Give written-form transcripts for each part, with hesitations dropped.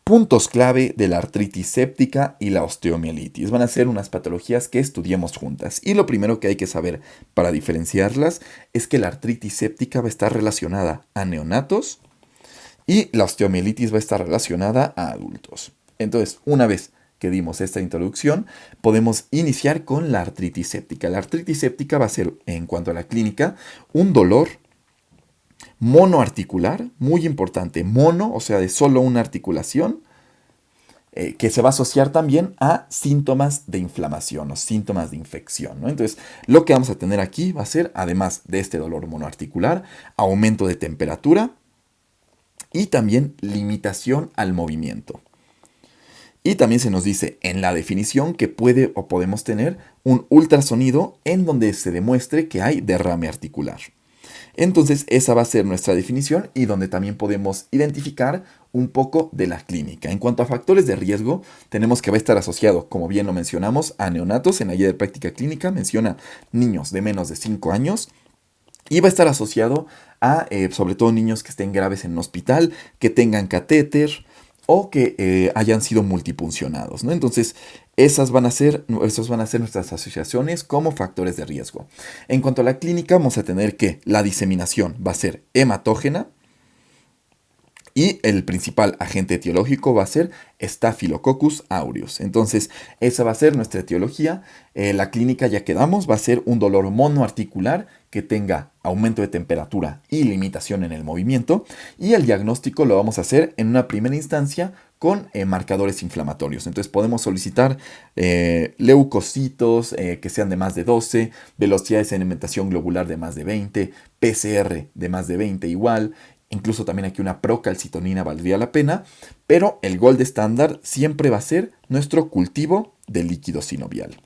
Puntos clave de la artritis séptica y la osteomielitis. Van a ser unas patologías que estudiemos juntas. Y lo primero que hay que saber para diferenciarlas es que la artritis séptica va a estar relacionada a neonatos y la osteomielitis va a estar relacionada a adultos. Entonces, una vez que dimos esta introducción, podemos iniciar con la artritis séptica. La artritis séptica va a ser, en cuanto a la clínica, un dolor monoarticular, muy importante, mono, o sea, de solo una articulación, que se va a asociar también a síntomas de inflamación o síntomas de infección, ¿no? Entonces, lo que vamos a tener aquí va a ser, además de este dolor monoarticular, aumento de temperatura y también limitación al movimiento. Y también se nos dice en la definición que puede o podemos tener un ultrasonido en donde se demuestre que hay derrame articular. Entonces esa va a ser nuestra definición y donde también podemos identificar un poco de la clínica. En cuanto a factores de riesgo, tenemos que va a estar asociado, como bien lo mencionamos, a neonatos. En la guía de práctica clínica menciona niños de menos de 5 años. Y va a estar asociado a, sobre todo, niños que estén graves en un hospital, que tengan catéter o que hayan sido multipuncionados, ¿no? Entonces, esas van a ser nuestras asociaciones como factores de riesgo. En cuanto a la clínica, vamos a tener que la diseminación va a ser hematógena y el principal agente etiológico va a ser Staphylococcus aureus. Entonces, esa va a ser nuestra etiología. La clínica ya quedamos, va a ser un dolor monoarticular que tenga aumento de temperatura y limitación en el movimiento. Y el diagnóstico lo vamos a hacer en una primera instancia con marcadores inflamatorios. Entonces podemos solicitar leucocitos que sean de más de 12, velocidad de sedimentación globular de más de 20, PCR de más de 20 igual. Incluso también aquí una procalcitonina valdría la pena, pero el gold estándar siempre va a ser nuestro cultivo de líquido sinovial.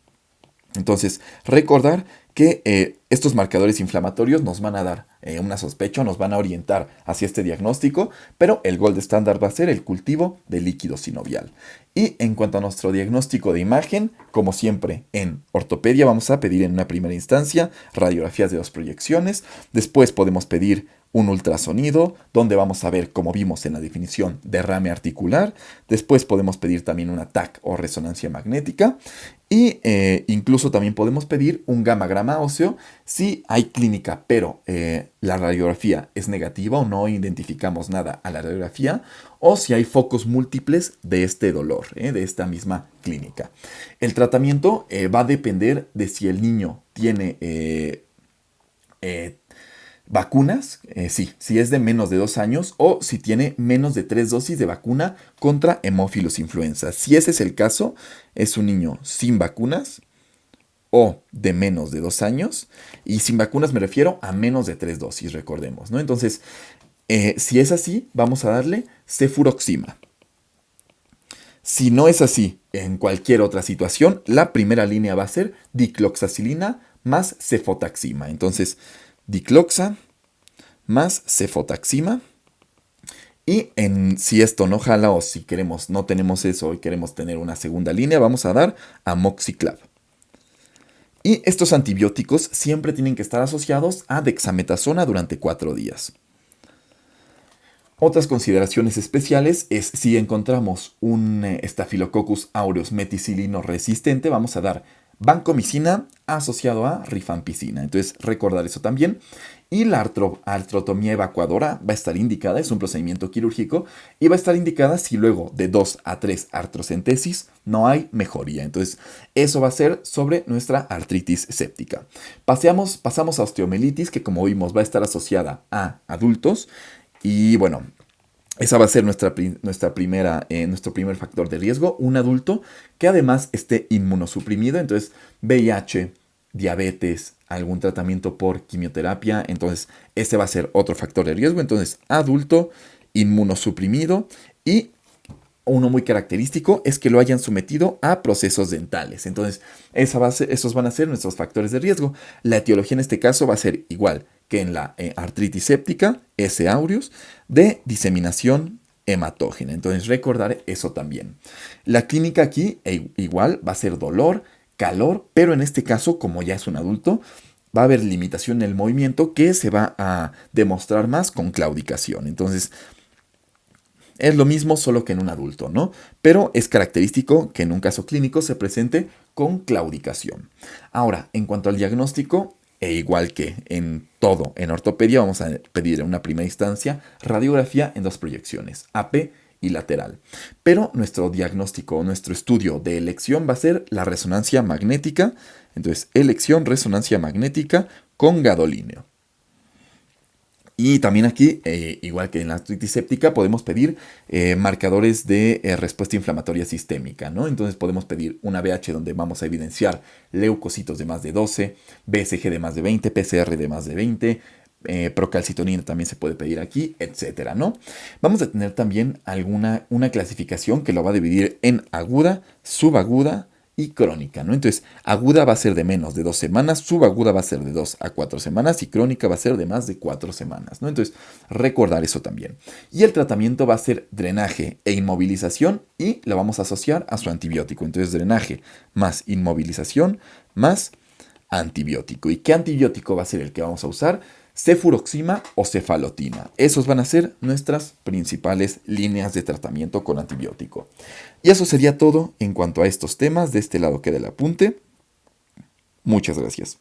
Entonces, recordar que estos marcadores inflamatorios nos van a dar una sospecha, nos van a orientar hacia este diagnóstico, pero el gold estándar va a ser el cultivo de líquido sinovial. Y en cuanto a nuestro diagnóstico de imagen, como siempre en ortopedia vamos a pedir en una primera instancia radiografías de 2 proyecciones, después podemos pedir un ultrasonido, donde vamos a ver, como vimos en la definición, derrame articular. Después podemos pedir también una TAC o resonancia magnética. Y incluso también podemos pedir un gammagrama óseo si hay clínica, pero la radiografía es negativa o no identificamos nada a la radiografía, o si hay focos múltiples de este dolor, de esta misma clínica. El tratamiento va a depender de si el niño tiene vacunas, si es de menos de 2 años o si tiene menos de 3 dosis de vacuna contra hemófilos influenza. Si ese es el caso, es un niño sin vacunas o de menos de 2 años. Y sin vacunas me refiero a menos de 3 dosis, recordemos, ¿no? Entonces, si es así, vamos a darle cefuroxima. Si no es así, en cualquier otra situación, la primera línea va a ser dicloxacilina más cefotaxima. Entonces, dicloxa más cefotaxima. Y si esto no jala o si no tenemos eso y queremos tener una segunda línea, vamos a dar amoxiclav. Y estos antibióticos siempre tienen que estar asociados a dexametasona durante 4 días. Otras consideraciones especiales es si encontramos un Staphylococcus aureus meticilino resistente, vamos a dar vancomicina asociado a rifampicina. Entonces, recordar eso también. Y la artrotomía evacuadora va a estar indicada, es un procedimiento quirúrgico, y va a estar indicada si luego de 2 a 3 artrocentesis no hay mejoría. Entonces, eso va a ser sobre nuestra artritis séptica. Pasamos a osteomielitis, que como vimos va a estar asociada a adultos. Y bueno, esa va a ser nuestro primer factor de riesgo, un adulto que además esté inmunosuprimido, entonces VIH, diabetes, algún tratamiento por quimioterapia, entonces ese va a ser otro factor de riesgo, entonces adulto, inmunosuprimido y uno muy característico es que lo hayan sometido a procesos dentales. Entonces, esos van a ser nuestros factores de riesgo. La etiología en este caso va a ser igual que en la artritis séptica, S. aureus, de diseminación hematógena. Entonces, recordar eso también. La clínica aquí igual va a ser dolor, calor, pero en este caso, como ya es un adulto, va a haber limitación en el movimiento que se va a demostrar más con claudicación. Entonces, Es lo mismo solo que en un adulto, ¿no? Pero es característico que en un caso clínico se presente con claudicación. Ahora, en cuanto al diagnóstico, e igual que en todo, en ortopedia vamos a pedir en una primera instancia radiografía en dos proyecciones, AP y lateral. Pero nuestro diagnóstico, nuestro estudio de elección va a ser la resonancia magnética. Entonces, elección, resonancia magnética con gadolíneo. Y también aquí, igual que en la artritis séptica, podemos pedir marcadores de respuesta inflamatoria sistémica, ¿no? Entonces podemos pedir una BH donde vamos a evidenciar leucocitos de más de 12, BSG de más de 20, PCR de más de 20, procalcitonina también se puede pedir aquí, etcétera, ¿no? Vamos a tener también una clasificación que lo va a dividir en aguda, subaguda y crónica, ¿no? Entonces, aguda va a ser de menos de 2 semanas, subaguda va a ser de 2 a 4 semanas y crónica va a ser de más de 4 semanas, ¿no? Entonces, recordar eso también. Y el tratamiento va a ser drenaje e inmovilización y lo vamos a asociar a su antibiótico. Entonces, drenaje más inmovilización más antibiótico. ¿Y qué antibiótico va a ser el que vamos a usar? Cefuroxima o cefalotina. Esos van a ser nuestras principales líneas de tratamiento con antibiótico. Y eso sería todo en cuanto a estos temas. De este lado queda el apunte. Muchas gracias.